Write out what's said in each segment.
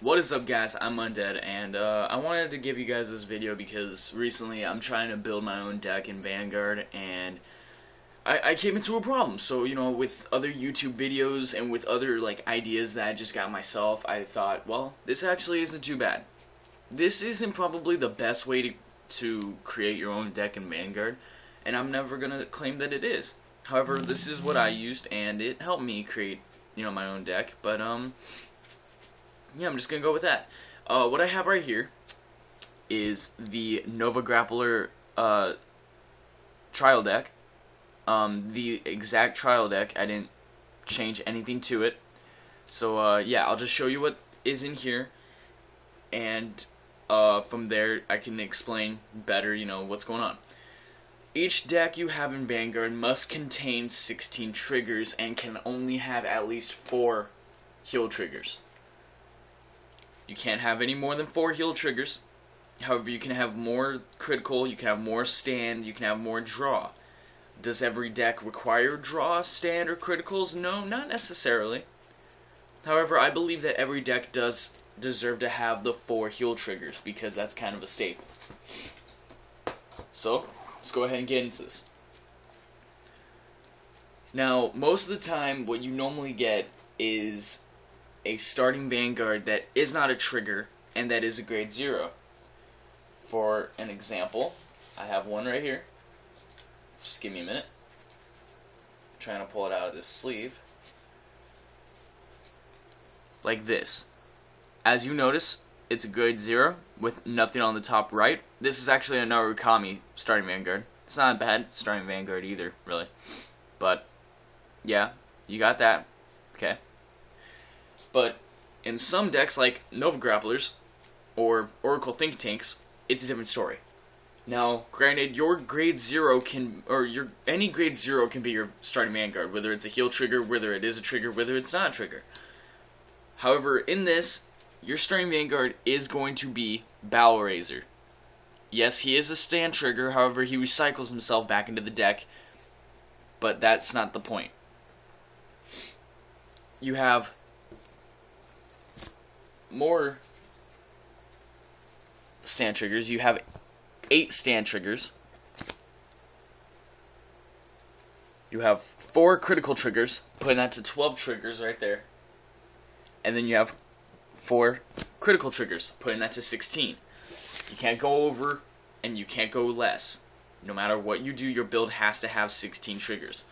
What is up, guys? I'm Undead, and I wanted to give you guys this video because recently I'm trying to build my own deck in Vanguard, and I came into a problem. So, you know, with other YouTube videos and with other, like, ideas that I just got myself, I thought, well, this actually isn't too bad. This isn't probably the best way to create your own deck in Vanguard, and I'm never gonna claim that it is. However, this is what I used, and it helped me create, you know, my own deck, but, yeah, I'm just gonna go with that. What I have right here is the Nova Grappler trial deck. The exact trial deck. I didn't change anything to it. So yeah, I'll just show you what is in here, and from there I can explain better, you know, what's going on. Each deck you have in Vanguard must contain 16 triggers and can only have at least 4 heal triggers. You can't have any more than 4 heal triggers. However, you can have more critical, you can have more stand, you can have more draw. Does every deck require draw, stand, or criticals? No, not necessarily. However, I believe that every deck does deserve to have the 4 heal triggers because that's kind of a staple. So, let's go ahead and get into this. Now, most of the time, what you normally get is a starting Vanguard that is not a trigger and that is a grade 0. For an example, I have one right here. Just give me a minute. I'm trying to pull it out of this sleeve. Like this. As you notice, it's a grade 0 with nothing on the top right. This is actually a Narukami starting Vanguard. It's not a bad starting Vanguard either, really. But, yeah, you got that. Okay. But in some decks like Nova Grapplers or Oracle Think Tanks, it's a different story. Now, granted, your grade 0 can, or any grade 0 can be your starting Vanguard, whether it's a heal trigger, whether it is a trigger, whether it's not a trigger. However, in this, your starting Vanguard is going to be Bow Razor. Yes, he is a stand trigger, however, he recycles himself back into the deck, but that's not the point. You have more stand triggers. You have 8 stand triggers. You have 4 critical triggers, putting that to 12 triggers right there. And then you have 4 critical triggers, putting that to 16. You can't go over and you can't go less. No matter what you do, your build has to have 16 triggers.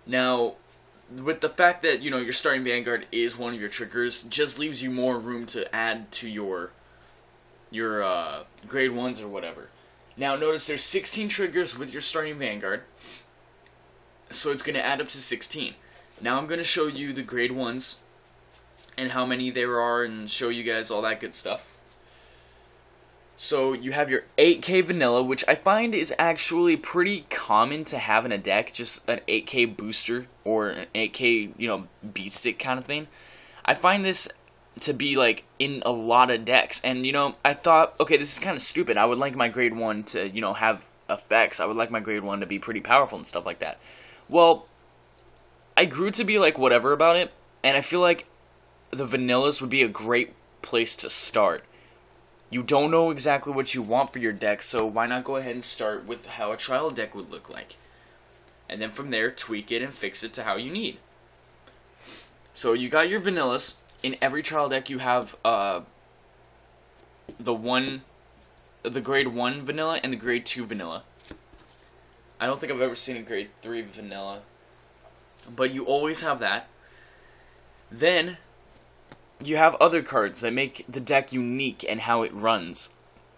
Now, with the fact that, you know, your starting Vanguard is one of your triggers, just leaves you more room to add to your grade 1s or whatever. Now notice there's 16 triggers with your starting Vanguard, so it's going to add up to 16. Now I'm going to show you the grade 1s and how many there are and show you guys all that good stuff. So you have your 8K vanilla, which I find is actually pretty common to have in a deck, just an 8K booster or an 8K, you know, beat stick kind of thing. I find this to be like in a lot of decks, and you know, I thought, okay, this is kind of stupid. I would like my grade 1 to, you know, have effects. I would like my grade 1 to be pretty powerful and stuff like that. Well, I grew to be like whatever about it, and I feel like the vanillas would be a great place to start. You don't know exactly what you want for your deck, so why not go ahead and start with how a trial deck would look like. And then from there, tweak it and fix it to how you need. So you got your vanillas. In every trial deck you have the grade 1 vanilla and the grade 2 vanilla. I don't think I've ever seen a grade 3 vanilla, but you always have that. Then you have other cards that make the deck unique and how it runs.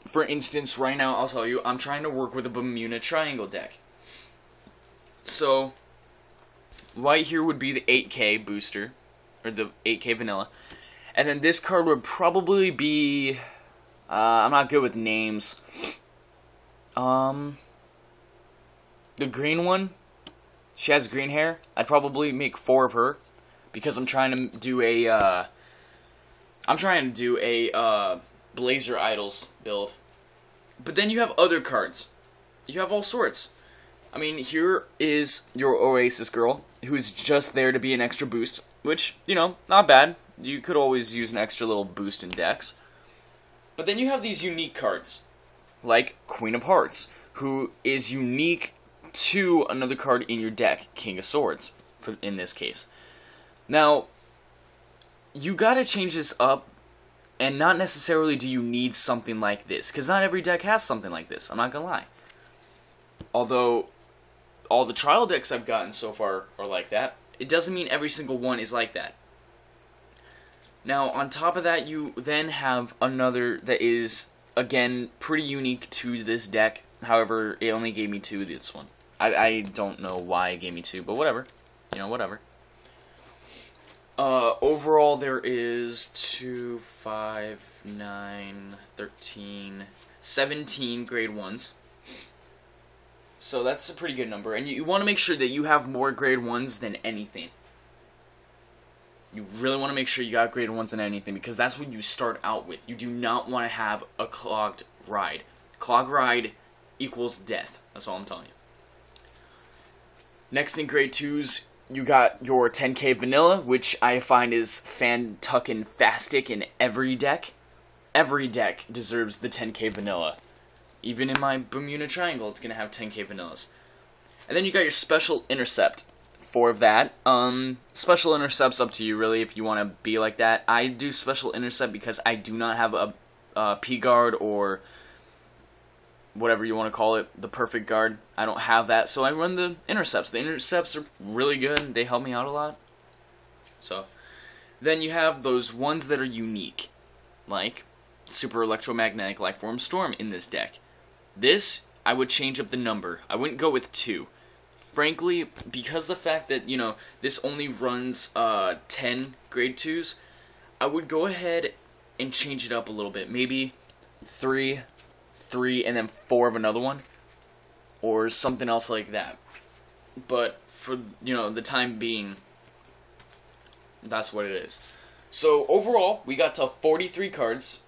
For instance, right now, I'll tell you, I'm trying to work with a Bermuda Triangle deck. So, right here would be the 8K booster, or the 8K vanilla. And then this card would probably be, I'm not good with names. The green one, she has green hair. I'd probably make 4 of her, because I'm trying to do a, Blazer Idols build. But then you have other cards. You have all sorts. I mean, here is your Oasis girl, who's just there to be an extra boost, which, you know, not bad. you could always use an extra little boost in decks. But then you have these unique cards, like Queen of Hearts, who is unique to another card in your deck, King of Swords, in this case. Now, you gotta change this up, and not necessarily do you need something like this, because not every deck has something like this, I'm not gonna lie. Although, all the trial decks I've gotten so far are like that, it doesn't mean every single one is like that. Now, on top of that, you then have another that is, again, pretty unique to this deck. However, it only gave me 2 this one. I don't know why it gave me 2, but whatever. You know, whatever. Overall, there is 2, 5, 9, 13, 17 grade 1s. So that's a pretty good number. And you want to make sure that you have more grade 1s than anything. You really want to make sure you got grade 1s than anything, because that's what you start out with. You do not want to have a clogged ride. Clogged ride equals death. That's all I'm telling you. Next in grade 2s, you got your 10k vanilla, which I find is fan-tuckin'-fastic in every deck. Every deck deserves the 10k vanilla. Even in my Bermuda Triangle, it's going to have 10k vanillas. And then you got your special intercept. 4 of that. Special intercept's up to you, really, if you want to be like that. I do special intercept because I do not have a P-guard or whatever you want to call it, the perfect guard. I don't have that, so I run the intercepts. The intercepts are really good. They help me out a lot. So, then you have those ones that are unique, like Super Electromagnetic Lifeform Storm in this deck. This, I would change up the number. I wouldn't go with 2. Frankly, because the fact that, you know, this only runs 10 grade 2s, I would go ahead and change it up a little bit. Maybe 3, and then 4 of another one, or something else like that. But for, you know, the time being, that's what it is. So overall, we got to 43 cards,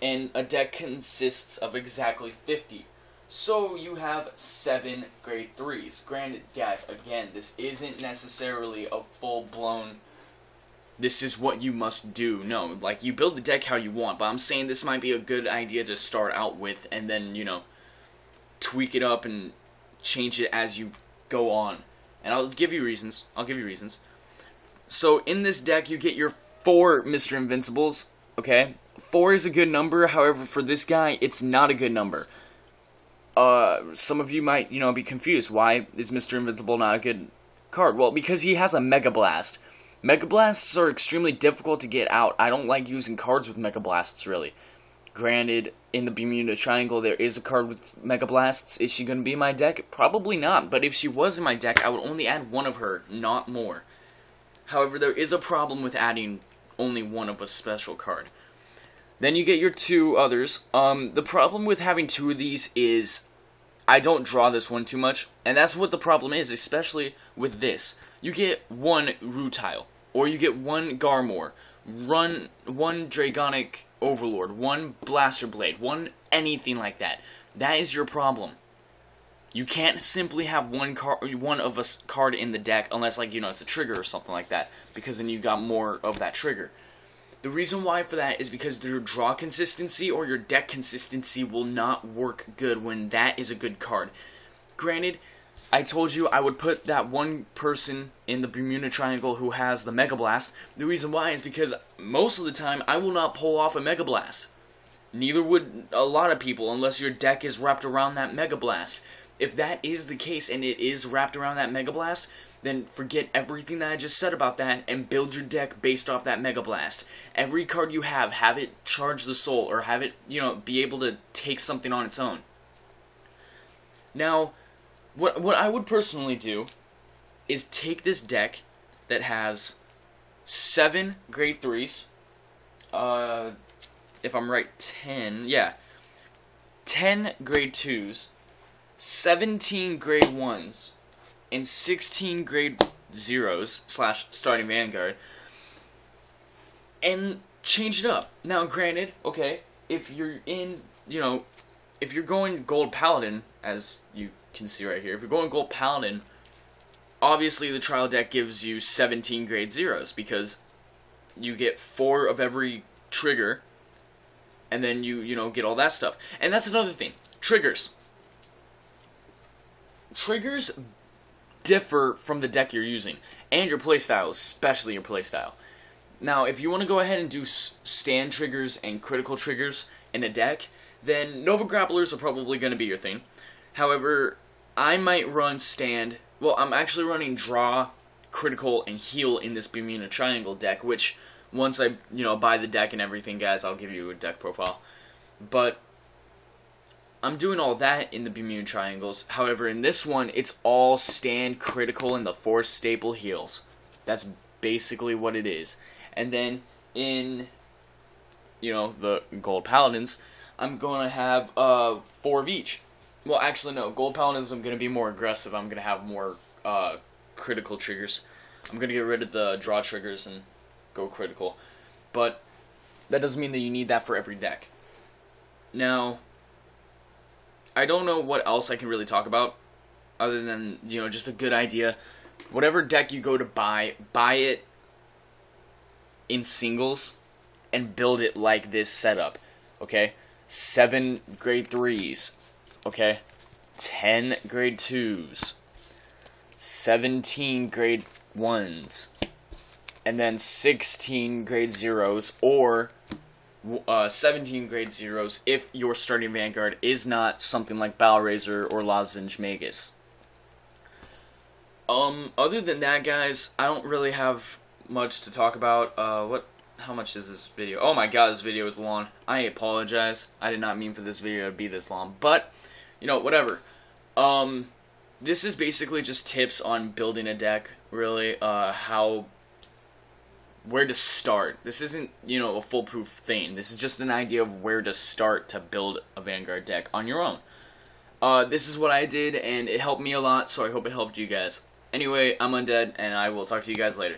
and a deck consists of exactly 50. So you have 7 grade 3s. Granted, guys, again, this isn't necessarily a full-blown, this is what you must do. No, like, you build the deck how you want, but I'm saying this might be a good idea to start out with, and then, you know, tweak it up and change it as you go on. And I'll give you reasons. So in this deck, you get your 4 Mr. Invincibles, okay? 4 is a good number, however, for this guy, it's not a good number. Some of you might, you know, be confused. Why is Mr. Invincible not a good card? Well, because he has a Mega Blast. Mega Blasts are extremely difficult to get out. I don't like using cards with Mega Blasts, really. Granted, in the Bermuda Triangle, there is a card with Mega Blasts. Is she going to be in my deck? Probably not, but if she was in my deck, I would only add 1 of her, not more. However, there is a problem with adding only 1 of a special card. Then you get your 2 others. The problem with having 2 of these is I don't draw this one too much, and that's what the problem is, especially with this. You get 1 Rutile, or you get 1 Garmor, 1 Dragonic Overlord, 1 Blaster Blade, 1 anything like that. That is your problem. You can't simply have one of a card in the deck unless, like, you know, it's a trigger or something like that, because then you got more of that trigger. The reason why for that is because your draw consistency or your deck consistency will not work good when that is a good card. Granted, I told you I would put that 1 person in the Bermuda Triangle who has the Mega Blast. The reason why is because most of the time I will not pull off a Mega Blast. Neither would a lot of people unless your deck is wrapped around that Mega Blast. If that is the case and it is wrapped around that Mega Blast, then forget everything that I just said about that and build your deck based off that Mega Blast. Every card you have it charge the soul, or have it, you know, be able to take something on its own. Now, what I would personally do is take this deck that has 7 grade 3s, if I'm right, 10, yeah, 10 grade 2s, 17 grade 1s, and 16 grade 0s / starting Vanguard, and change it up. Now, granted, okay, if you're in, you know, if you're going Gold Paladin, as you can see right here, if you're going Gold Paladin, obviously the trial deck gives you 17 grade 0s, because you get 4 of every trigger, and then you know, get all that stuff. And that's another thing. Triggers. Triggers differ from the deck you're using, and your playstyle, especially your playstyle. Now, if you want to go ahead and do stand triggers and critical triggers in a deck, then Nova Grapplers are probably going to be your thing. However, I might run stand. Well, I'm actually running draw, critical, and heal in this Bermuda Triangle deck, which once I, you know, buy the deck and everything, guys, I'll give you a deck profile. But I'm doing all that in the Bermuda Triangles. However, in this one, it's all stand, critical, and the 4 staple heals. That's basically what it is. And then in, you know, the Gold Paladins, I'm going to have 4 of each. Well, actually, no. Gold Paladins, I'm going to be more aggressive. I'm going to have more critical triggers. I'm going to get rid of the draw triggers and go critical. But that doesn't mean that you need that for every deck. Now, I don't know what else I can really talk about other than, you know, just a good idea. Whatever deck you go to buy it in singles and build it like this setup, okay? 7 grade 3s, okay? 10 grade 2s, 17 grade 1s, and then 16 grade 0s, or 17 grade 0s if your starting Vanguard is not something like Battle Razor or Lozenge Magus. Other than that, guys, I don't really have much to talk about. How much is this video? Oh my god, this video is long. I apologize. I did not mean for this video to be this long, but, you know, whatever. This is basically just tips on building a deck, really, where to start. This isn't, you know, a foolproof thing. This is just an idea of where to start to build a Vanguard deck on your own. This is what I did, and it helped me a lot, so I hope it helped you guys. Anyway, I'm Undead, and I will talk to you guys later.